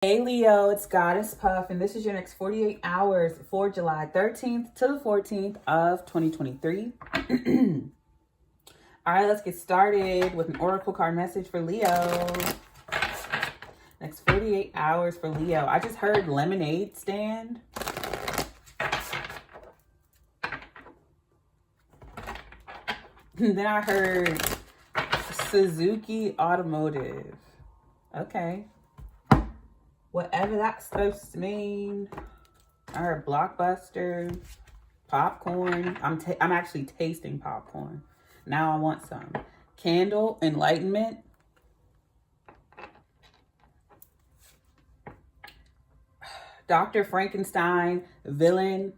Hey Leo, it's Goddess Puff, and this is your next 48 hours for July 13th to the 14th of 2023. All right, let's get started with an oracle card message for Leo. Next 48 hours for Leo. I just heard lemonade stand. Then I heard Suzuki Automotive. Okay. Whatever that's supposed to mean. I heard Blockbuster, popcorn. I'm actually tasting popcorn. Now I want some. Candle, enlightenment. Dr. Frankenstein, villain.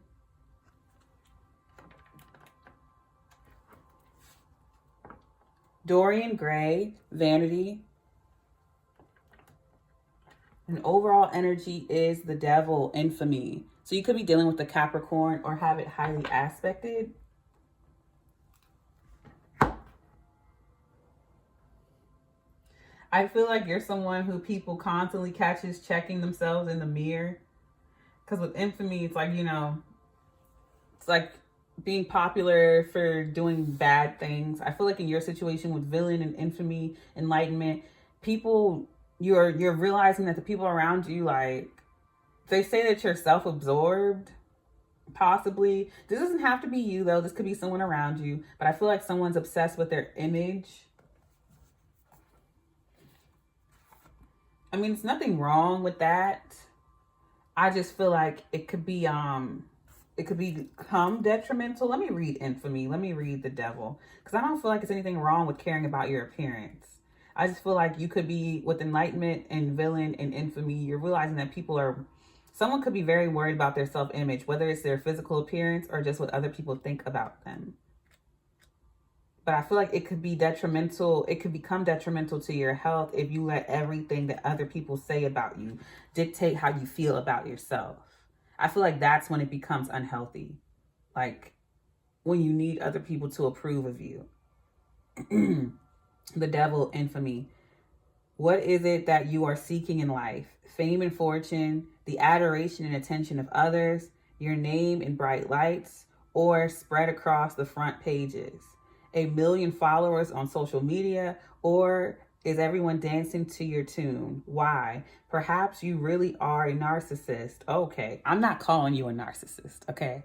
Dorian Gray, vanity. And overall energy is the devil, infamy. So you could be dealing with the Capricorn or have it highly aspected. I feel like you're someone who people constantly catches checking themselves in the mirror. Because with infamy, it's like, it's like being popular for doing bad things. I feel like in your situation with villain and infamy, enlightenment, people... You're realizing that the people around you, like, they say that you're self-absorbed, possibly. This doesn't have to be you, though. This could be someone around you. But I feel like someone's obsessed with their image. I mean, there's nothing wrong with that. I just feel like it could become detrimental. Let me read infamy. Let me read the devil. Because I don't feel like there's anything wrong with caring about your appearance. I just feel like you could be with enlightenment and villain and infamy. You're realizing that someone could be very worried about their self-image, whether it's their physical appearance or just what other people think about them. But I feel like it could be detrimental. It could become detrimental to your health if you let everything that other people say about you dictate how you feel about yourself. I feel like that's when it becomes unhealthy. Like when you need other people to approve of you. The devil, infamy. What is it that you are seeking in life? Fame and fortune, the adoration and attention of others, your name in bright lights, or spread across the front pages? 1 million followers on social media, or is everyone dancing to your tune? Why? Perhaps you really are a narcissist. Okay, I'm not calling you a narcissist, okay?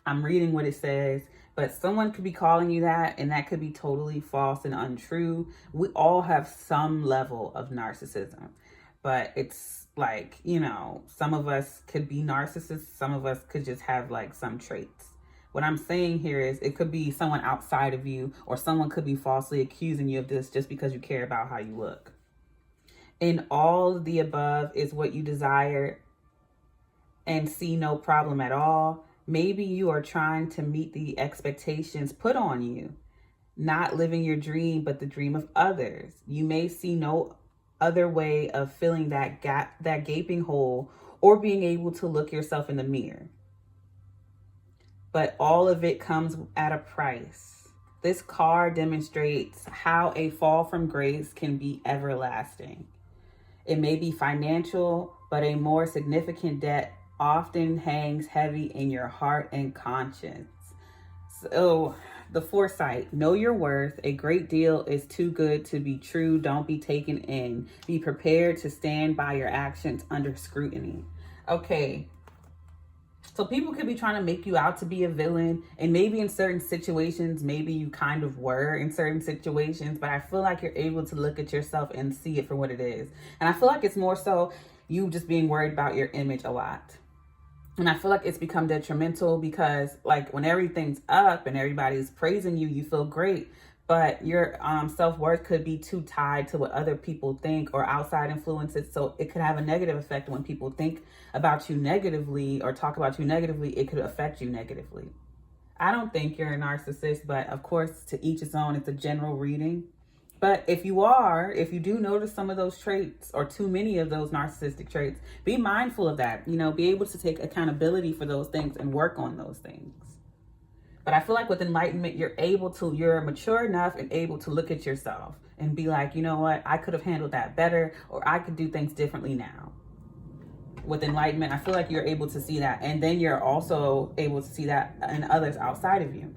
I'm reading what it says. But someone could be calling you that, and that could be totally false and untrue. We all have some level of narcissism. But it's like, some of us could be narcissists. Some of us could just have like some traits. What I'm saying here is it could be someone outside of you, or someone could be falsely accusing you of this just because you care about how you look. And all of the above is what you desire and see no problem at all. Maybe you are trying to meet the expectations put on you, not living your dream, but the dream of others. You may see no other way of filling that gap, that gaping hole, or being able to look yourself in the mirror. But all of it comes at a price. This card demonstrates how a fall from grace can be everlasting. It may be financial, but a more significant debt often hangs heavy in your heart and conscience. So the foresight, know your worth. A great deal is too good to be true. Don't be taken in. Be prepared to stand by your actions under scrutiny. Okay. So people could be trying to make you out to be a villain, and maybe in certain situations, maybe you kind of were in certain situations, but I feel like you're able to look at yourself and see it for what it is. And I feel like it's more so you just being worried about your image a lot. And I feel like it's become detrimental because, like, when everything's up and everybody's praising you, you feel great. But your self-worth could be too tied to what other people think or outside influences. So it could have a negative effect when people think about you negatively or talk about you negatively. It could affect you negatively. I don't think you're a narcissist, but of course, to each his own. It's a general reading. But if you do notice some of those traits or too many of those narcissistic traits, be mindful of that. Be able to take accountability for those things and work on those things. But I feel like with enlightenment, you're mature enough and able to look at yourself and be like, you know what, I could have handled that better, or I could do things differently now. with enlightenment, I feel like you're able to see that. And then you're also able to see that in others outside of you.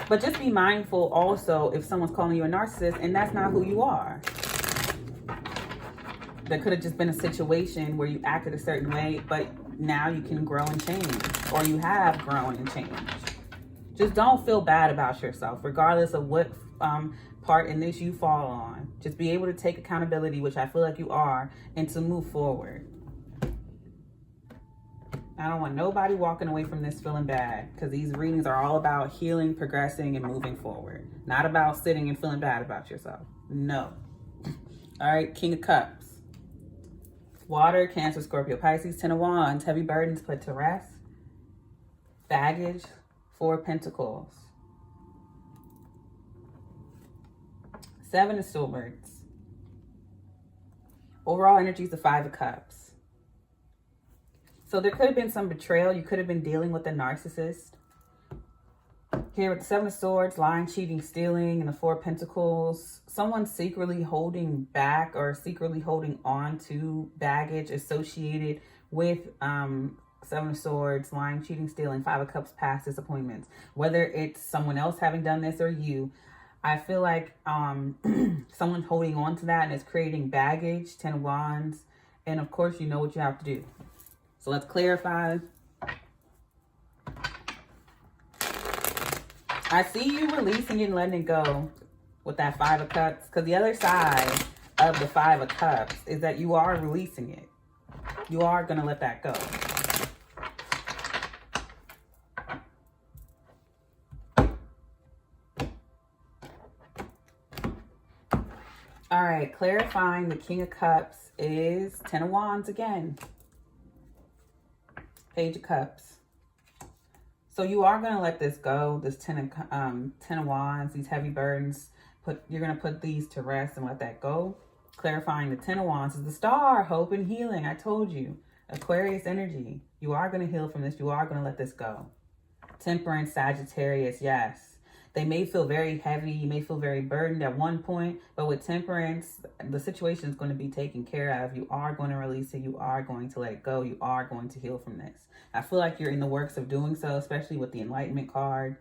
But just be mindful also if someone's calling you a narcissist and that's not who you are. There could have just been a situation where you acted a certain way, but now you can grow and change, or you have grown and changed. Just don't feel bad about yourself, regardless of what part in this you fall on. Just be able to take accountability, which I feel like you are, and to move forward. I don't want nobody walking away from this feeling bad, because these readings are all about healing, progressing, and moving forward. Not about sitting and feeling bad about yourself. No. All right, King of Cups. Water, Cancer, Scorpio, Pisces, 10 of Wands. Heavy burdens put to rest. Baggage, 4 of Pentacles. 7 of Swords. Overall energy is the 5 of Cups. So there could have been some betrayal. You could have been dealing with a narcissist. Here with the 7 of Swords, lying, cheating, stealing, and the 4 of Pentacles. Someone secretly holding back or secretly holding on to baggage associated with 7 of Swords, lying, cheating, stealing, 5 of Cups, past disappointments. Whether it's someone else having done this or you, I feel like someone's holding on to that and it's creating baggage, 10 of Wands. And of course, you know what you have to do. So let's clarify. I see you releasing and letting it go with that 5 of Cups, because the other side of the 5 of Cups is that you are releasing it. You are going to let that go. All right, clarifying the King of Cups is 10 of Wands again. Page of Cups. So you are going to let this go, this 10 of Wands, these heavy burdens. You're going to put these to rest and let that go. Clarifying the 10 of Wands is the Star, hope and healing. I told you. Aquarius energy. You are going to heal from this. You are going to let this go. Temperance, Sagittarius, yes. They may feel very heavy. You may feel very burdened at one point. But with Temperance, the situation is going to be taken care of. You are going to release it. You are going to let it go. You are going to heal from this. I feel like you're in the works of doing so, especially with the Enlightenment card.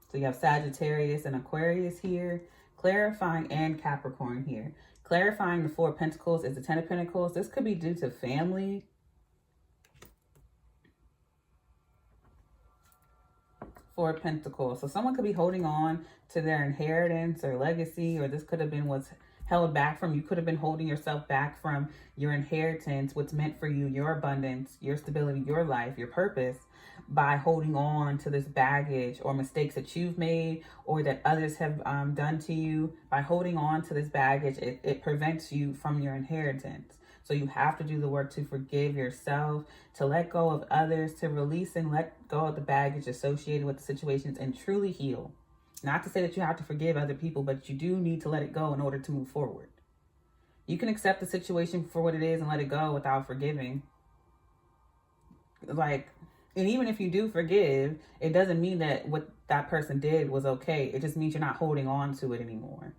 So you have Sagittarius and Aquarius here. Clarifying, and Capricorn here. Clarifying the 4 of Pentacles is the 10 of Pentacles. This could be due to family. 4 of Pentacles. So someone could be holding on to their inheritance or legacy, or this could have been what's held back from you. Could have been holding yourself back from your inheritance, what's meant for you, your abundance, your stability, your life, your purpose, by holding on to this baggage or mistakes that you've made or that others have done to you. By holding on to this baggage, it prevents you from your inheritance. So you have to do the work to forgive yourself, to let go of others, to release and let go of the baggage associated with the situations and truly heal. Not to say that you have to forgive other people, but you do need to let it go in order to move forward. You can accept the situation for what it is and let it go without forgiving. And even if you do forgive, it doesn't mean that what that person did was okay. It just means you're not holding on to it anymore.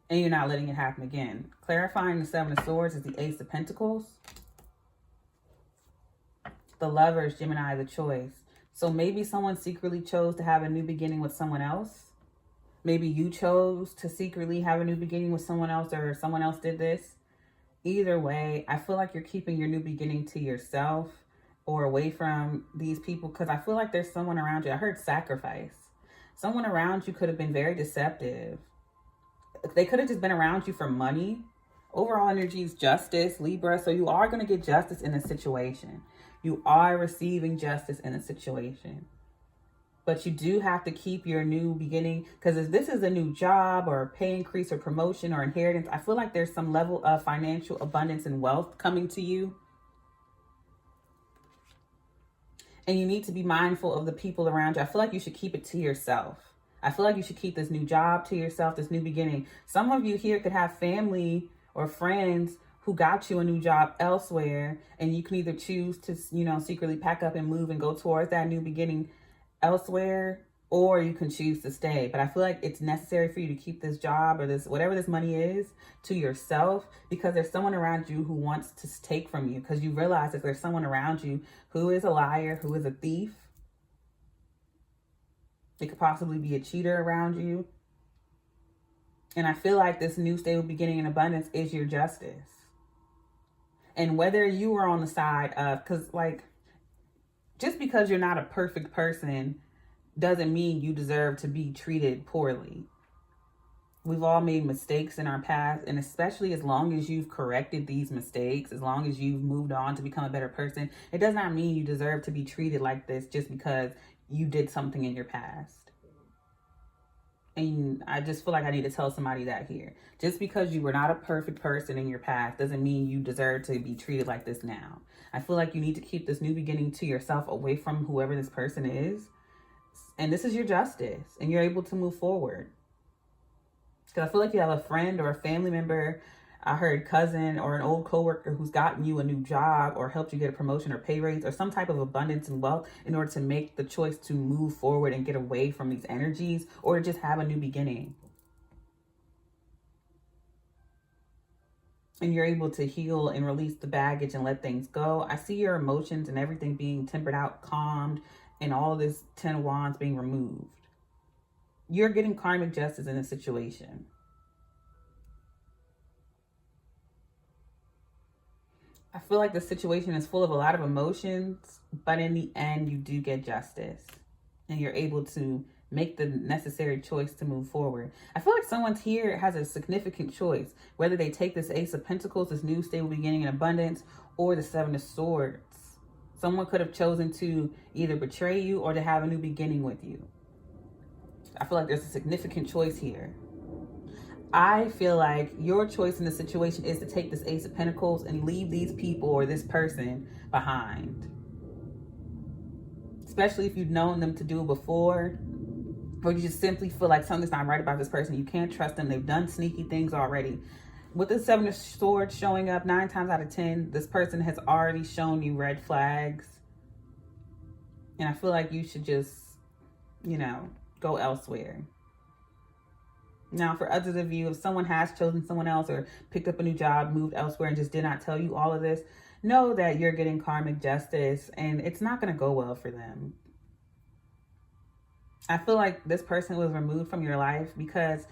And you're not letting it happen again. Clarifying the 7 of Swords is the Ace of Pentacles. The Lovers, Gemini, the Choice. So maybe someone secretly chose to have a new beginning with someone else. Maybe you chose to secretly have a new beginning with someone else, or someone else did this. Either way, I feel like you're keeping your new beginning to yourself or away from these people, because I feel like there's someone around you. I heard sacrifice. Someone around you could have been very deceptive. They could have just been around you for money. Overall energy is justice, Libra. So you are going to get justice in a situation. You are receiving justice in a situation. But you do have to keep your new beginning, because if this is a new job or a pay increase or promotion or inheritance, I feel like there's some level of financial abundance and wealth coming to you. And you need to be mindful of the people around you. I feel like you should keep it to yourself. I feel like you should keep this new job to yourself, this new beginning. Some of you here could have family or friends who got you a new job elsewhere, and you can either choose to, secretly pack up and move and go towards that new beginning elsewhere, or you can choose to stay. But I feel like it's necessary for you to keep this job or this, whatever this money is, to yourself, because there's someone around you who wants to take from you, because you realize that there's someone around you who is a liar, who is a thief. It could possibly be a cheater around you. And I feel like this new stable beginning in abundance is your justice. And whether you are on the side of, because like, just because you're not a perfect person doesn't mean you deserve to be treated poorly. We've all made mistakes in our past, and especially as long as you've corrected these mistakes, as long as you've moved on to become a better person, it does not mean you deserve to be treated like this just because you did something in your past. And I just feel like I need to tell somebody that here. Just because you were not a perfect person in your past doesn't mean you deserve to be treated like this now. I feel like you need to keep this new beginning to yourself, away from whoever this person is. And this is your justice, and you're able to move forward. Because I feel like you have a friend or a family member, I heard cousin or an old coworker who's gotten you a new job or helped you get a promotion or pay raise or some type of abundance and wealth in order to make the choice to move forward and get away from these energies, or to just have a new beginning. And you're able to heal and release the baggage and let things go. I see your emotions and everything being tempered out, calmed, and all this 10 of Wands being removed. You're getting karmic justice in this situation. I feel like the situation is full of a lot of emotions, but in the end, you do get justice. And you're able to make the necessary choice to move forward. I feel like someone's here has a significant choice, whether they take this Ace of Pentacles, this new stable beginning in abundance, or the 7 of Swords. Someone could have chosen to either betray you or to have a new beginning with you. I feel like there's a significant choice here. I feel like your choice in the situation is to take this Ace of Pentacles and leave these people or this person behind. Especially if you've known them to do it before, or you just simply feel like something's not right about this person. You can't trust them. They've done sneaky things already. With the 7 of Swords showing up 9 times out of 10, this person has already shown you red flags. And I feel like you should just, go elsewhere. Now, for others of you, if someone has chosen someone else or picked up a new job, moved elsewhere, and just did not tell you all of this, know that you're getting karmic justice, and it's not going to go well for them. I feel like this person was removed from your life because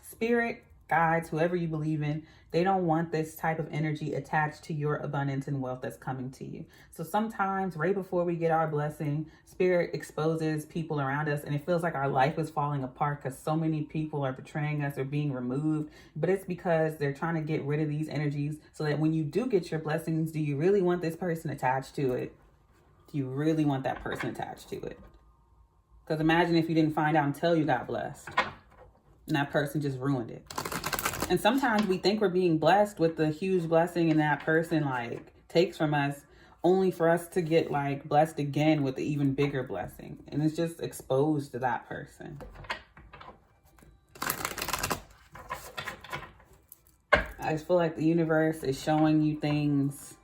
spirit guides, whoever you believe in, they don't want this type of energy attached to your abundance and wealth that's coming to you. So sometimes right before we get our blessing, spirit exposes people around us, and it feels like our life is falling apart because so many people are betraying us or being removed. But it's because they're trying to get rid of these energies so that when you do get your blessings, do you really want this person attached to it? Do you really want that person attached to it? Because imagine if you didn't find out until you got blessed and that person just ruined it. And sometimes we think we're being blessed with the huge blessing and that person takes from us, only for us to get blessed again with the even bigger blessing. And it's just exposed to that person. I just feel like the universe is showing you things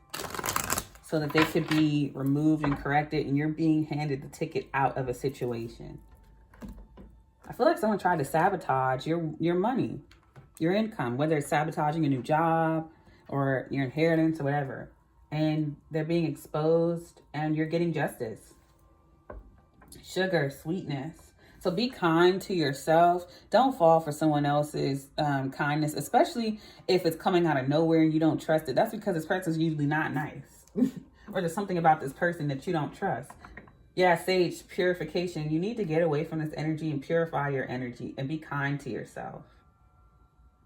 so that they could be removed and corrected, and you're being handed the ticket out of a situation. I feel like someone tried to sabotage your money, your income, whether it's sabotaging a new job or your inheritance or whatever. And they're being exposed and you're getting justice. Sugar, sweetness. So be kind to yourself. Don't fall for someone else's kindness, especially if it's coming out of nowhere and you don't trust it. That's because this person's usually not nice. Or there's something about this person that you don't trust. Yeah, Sage, purification. You need to get away from this energy and purify your energy and be kind to yourself.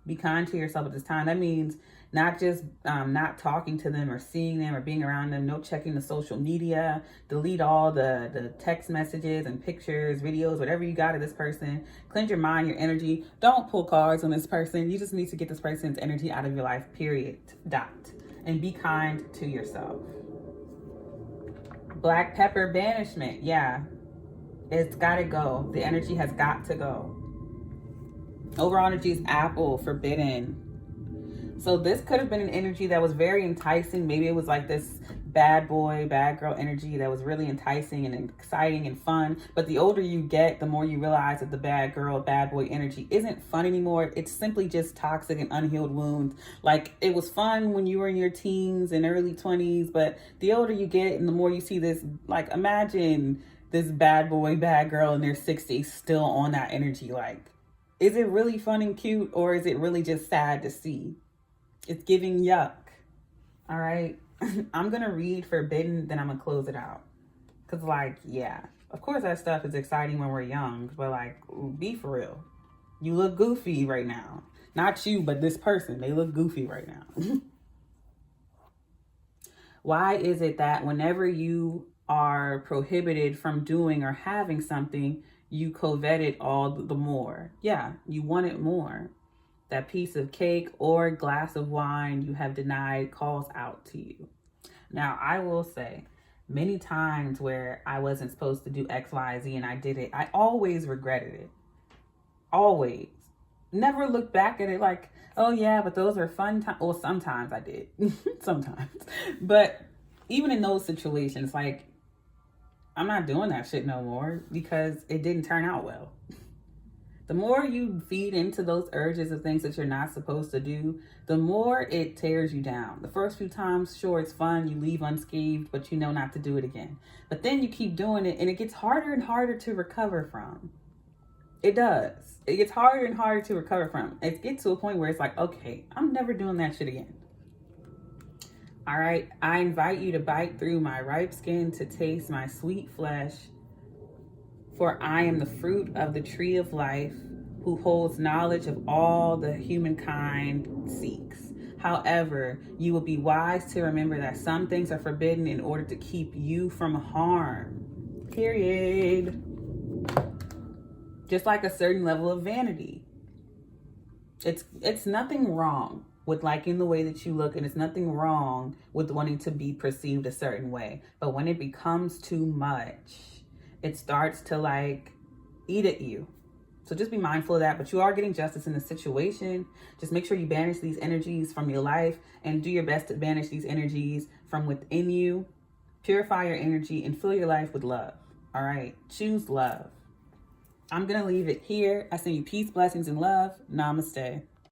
Be kind to yourself at this time. That means not just not talking to them or seeing them or being around them. No checking the social media. Delete all the text messages and pictures, videos, whatever you got of this person. Cleanse your mind, your energy. Don't pull cards on this person. You just need to get this person's energy out of your life, period. And be kind to yourself. Black pepper banishment. Yeah. It's got to go. The energy has got to go. Overall energy is apple, forbidden. So this could have been an energy that was very enticing. Maybe it was like this bad boy, bad girl energy that was really enticing and exciting and fun. But the older you get, the more you realize that the bad girl, bad boy energy isn't fun anymore. It's simply just toxic and unhealed wounds. Like, it was fun when you were in your teens and early 20s, but the older you get and the more you see this, like, imagine this bad boy, bad girl in their 60s still on that energy. Like, is it really fun and cute, or is it really just sad to see? It's giving yuck. All right. I'm going to read Forbidden, then I'm going to close it out. Because, like, yeah, of course that stuff is exciting when we're young, but, like, be for real. You look goofy right now. Not you, but this person. They look goofy right now. Why is it that whenever you are prohibited from doing or having something, you covet it all the more? Yeah, you want it more. That piece of cake or glass of wine you have denied calls out to you. Now, I will say, many times where I wasn't supposed to do X, Y, Z and I did it, I always regretted it. Always. Never looked back at it like, oh yeah, but those are fun times. Well, sometimes I did. Sometimes. But even in those situations, like, I'm not doing that shit no more because it didn't turn out well. The more you feed into those urges of things that you're not supposed to do, the more it tears you down. The first few times, sure, it's fun. You leave unscathed, but you know not to do it again. But then you keep doing it and it gets harder and harder to recover from. It does. It gets harder and harder to recover from. It gets to a point where it's like, okay, I'm never doing that shit again. All right. I invite you to bite through my ripe skin to taste my sweet flesh. For I am the fruit of the tree of life, who holds knowledge of all the humankind seeks. However, you will be wise to remember that some things are forbidden in order to keep you from harm. Period. Just like a certain level of vanity. It's nothing wrong with liking the way that you look, and it's nothing wrong with wanting to be perceived a certain way. But when it becomes too much, it starts to, like, eat at you. So just be mindful of that. But you are getting justice in the situation. Just make sure you banish these energies from your life and do your best to banish these energies from within you. Purify your energy and fill your life with love. All right. Choose love. I'm going to leave it here. I send you peace, blessings, and love. Namaste.